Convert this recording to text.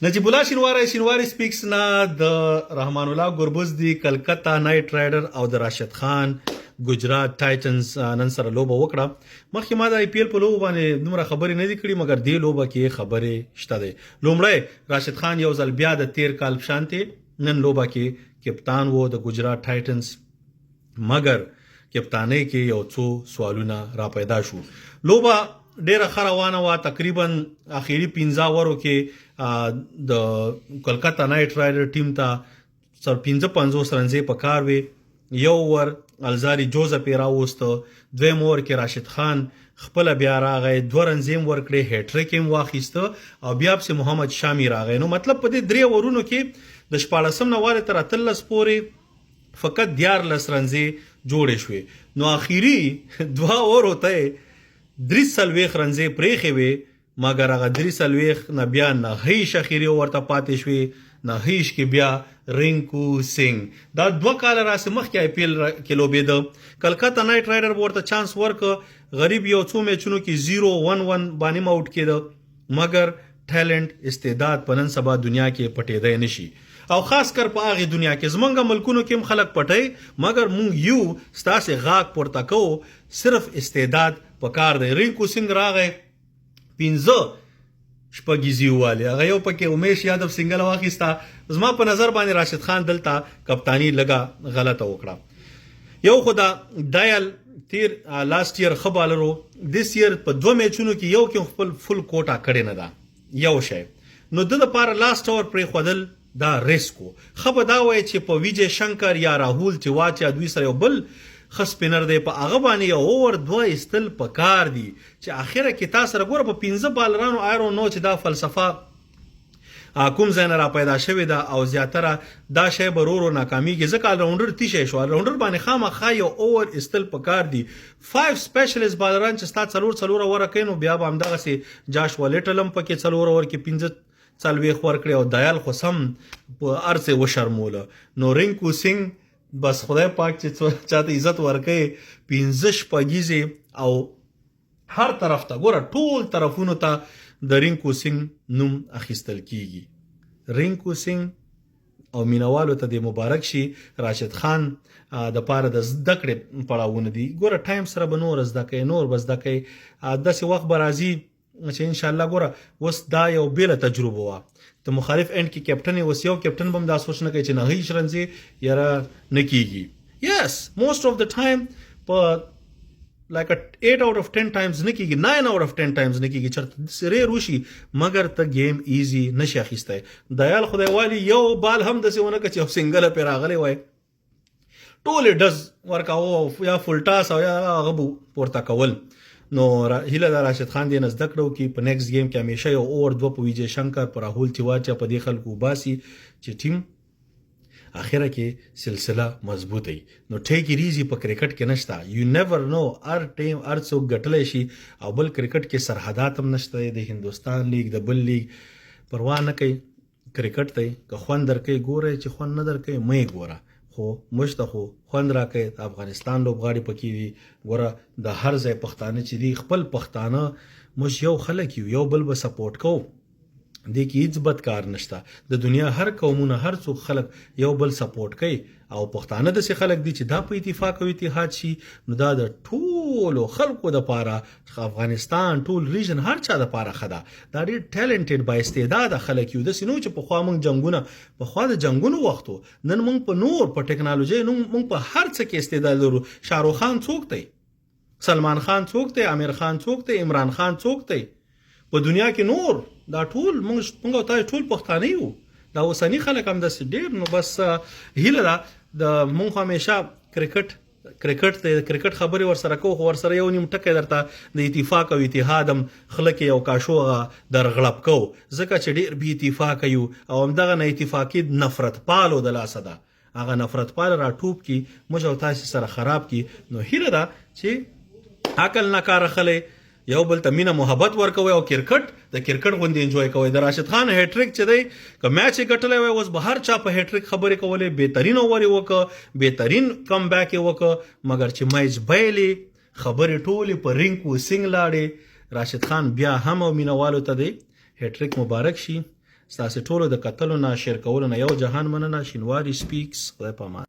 نجیب الله شینواری سپیکس نه د رحمان الله ګربز دی کلکتا نایټ رایډر او د راشد خان ګجرات ټایټنز نن سره لوبه وکړه. مخکې ما د آی پی ایل په لوبه باندې دومره خبرې نه دي کړې مګر دې لوبه کې خبرې شته دی. لومړی راشد خان یو ځل بیا د 13 کال په شانتې نن لوبه کې کپتان و د ګجرات ټایټنز مګر کپتانۍ کې یو څو سوالونه را پیدا شو. لوبه ډیره ښه روانه وه. تقریبا اخیری 15 اورو کې د کلکتا نایټ رایډر ټیم ته سر 55 رنزې په کار وې. یو ور الزاري جوزف یې راوسته، دویم اور کې راشد خان خپله بیا راغی، 2 رنزې هم ورکړې، هیټریک هم واخیسته او بیا پسې محمد شامي راغی. نو مطلب په دې 3 اورونو کې د 14 نوارې تر 13 پورې فقط 14 رنزې جوړې شوې. نو اخیری 2 اورو ته 43 رنزې پرېښې وې مګر هغه 43 نه بیا نه هیش اخیری ورته پاتې شوې، نه هیش کې بیا رینکو سنگ دا 2 کال راسې مخکې آی پی ایل کې لوبېده. کلکتا نایټ رایډر ورته چانس ورکړه، غریب یو څو میچونو کې 0-1-1 باندې آوټ کېده مګر ټیلنټ استعداد په نن سبا دنیا کې پټېدی نشي او خاص کر په هغې دنیا کې زمونږ ملکونو کې هم خلک پټوي مګر مونږ یو ستاسې غاښ پورته کوو، صرف استعداد په کار دی. رینکو سنگ راغی 15 شپږیزي ووالی، هغه یو پکې امیش یادو سنګل واخیسته. زما په نظر باندې راشد خان دلته کپتانی لږه غلطه وکړه. یو خو دا ډایل تیر لاست ایئر ښه بالر و، دیس ایئر په 2 میچونو کې یو کې خپل فل کوټه کړې نه ده یو شی. نو د لپاره لاست اور پرېښودل دا ریسک و. ښه به دا وایي چې په ویجے شنکر یا راهول تیواچا دوی سره یو بل ښه سپینر دی، په هغه باندې یو اوور 2 ایستل په کار دي چې اخره کې تا سره ګوره په 15 بالرانو آیرو نو چې دا فلسفه کوم ځای نه را پیدا شوې ده او زیاتره دا شی به ورو ورو ناکامیږي ځکه راونډر تیشی شو. راونډر باندې خامخا یو اوور ایستل په کار دي. 5 سپیشلیست بالران چې ستا 4 اووره کوي نو بیا به همدغسې جاش ولیټل هم پکې 4 اوور کې 15 څلوېښت ورکړې او دایال خو سم په ارڅې وشرموله. نو رینکو سنگ بس خدای پاک چې چاته عزت ورکوي 15 شپږیزې او هر طرف ته ګوره ټول طرفونو ته د رینکو سنگ نوم اخیستل کیږي. رینکو سنگ او مینوالو ته د مبارک شي. راشد خان د پاره د زده کړې پړاوونه دي. ګوره ټایم سره به نور زده کوي، نور به زده کوي، داسې وخت به راځي چې انشاءالله ګوره اوس دا یو بیله تجربه وه. د مخالف اینډ کې کیپټن اوس یو کیپټن به هم دا سوچ نه کوي چې نه هیڅ رنزې یاره نه کیږي. یس موسټ اف د ټایم په لکه 8 out of 10 ټایمز نه کیږي، 9 out of 10 ټایمز نه کیږي چېرته ریر وشي مګر ته گیم ایزی نشي اخیستی. دایال خدای والی یو بال هم داسې ونه کړه چې یو سنګله پرې راغلی وای، ټولې ډز ورکاوه یا فول ټاس او یا هغه پورته کول. نو هیله د راشد خان دی نه زده کړو کې په نیکسټ گیم کې همیشه یو اوور 2 په ویجے شنکر په راهول تیواچا په دې خلکو وباسي چې ټیم اخره کې سلسله مضبوطه وي. نو ټیک اټ ایزي په کرکټ کې نشته، یو نیور نو هر ټیم هر څوک ګټلی شي او بل کرکټ کې سرحدات هم نشته. د هندوستان لیگ د بل لیگ پروا نه کوي کرکټ ته که خوند درکوي ګوره، چې خوند نه درکوي مې ګوره، خو موږ ته خو خوند راکوي. د افغانستان لوبغاړي پکې دي، ګوره د هر ځای پښتانه چې دي خپل پښتانه موږ یو خلک یو، یو بل به سپورټ کوو، دې کې هیڅ بد کار نشته. د دنیا هر قومونه هر څوک خلک یو بل سپورټ کوي او پښتانه داسې خلک دي چې دا په اتفاق او اتحاد شي نو دا د ټولو خلکو دپاره افغانستان ټول ریژن هر چا دپاره ښه ده. دا ډېر ټیلنټډ با استعداده خلک یو، داسې نه چې پخوا موږ جنګونه پخوا د جنګونو وخت و، نن موږ په نور په ټکنالوژۍ موږ په هر څه کې استعداد لرو. شاهرخ خان څوک دی؟ سلمان خان څوک دی؟ امیر خان څوک دی؟ عمران خان څوک دی؟ په دنیا کې نور دا ټول موږ او تاسو ټول پښتانه یو، دا اوسني خلک هم داسې ډېر. نو بس هیله ده د موږ همیشه کرکټ ته کرکټ خبرې ورسره کوو، خو ورسره یو نیم ټکی درته د اتفاق او اتحاد هم خله کې یو کاشوغه درغړپ کوو ځکه چې ډېر بې اتفاقه یو او همدغه نه اتفاقي نفرت پالو د لاسه ده، هغه نفرت پال را ټوپ کی موږ او تاسو سره خراب کی. نو هیله ده چې عقل نه کار اخلي، یو بل ته مینه محبت ورکوي او کرکټ د کرکټ غوندې انجوای کوي. د راشد خان هیټریک چې دی که میچ یې ګټلی وی اوس به هر چا په هیټریک خبرې کولې، بهترین اوور یې وکړه، بهترین کم بیک یې وکړه، مګر چې میچ بیلې خبرې ټولې په رینکو سنگ لاړې. راشد خان بیا هم او مینوالو ته دی هیټریک مبارک شي. ستاسو ټولو د کتلو نه شیر کولو نه یو جهان مننه. شینواري سپیکس. خدای پامان.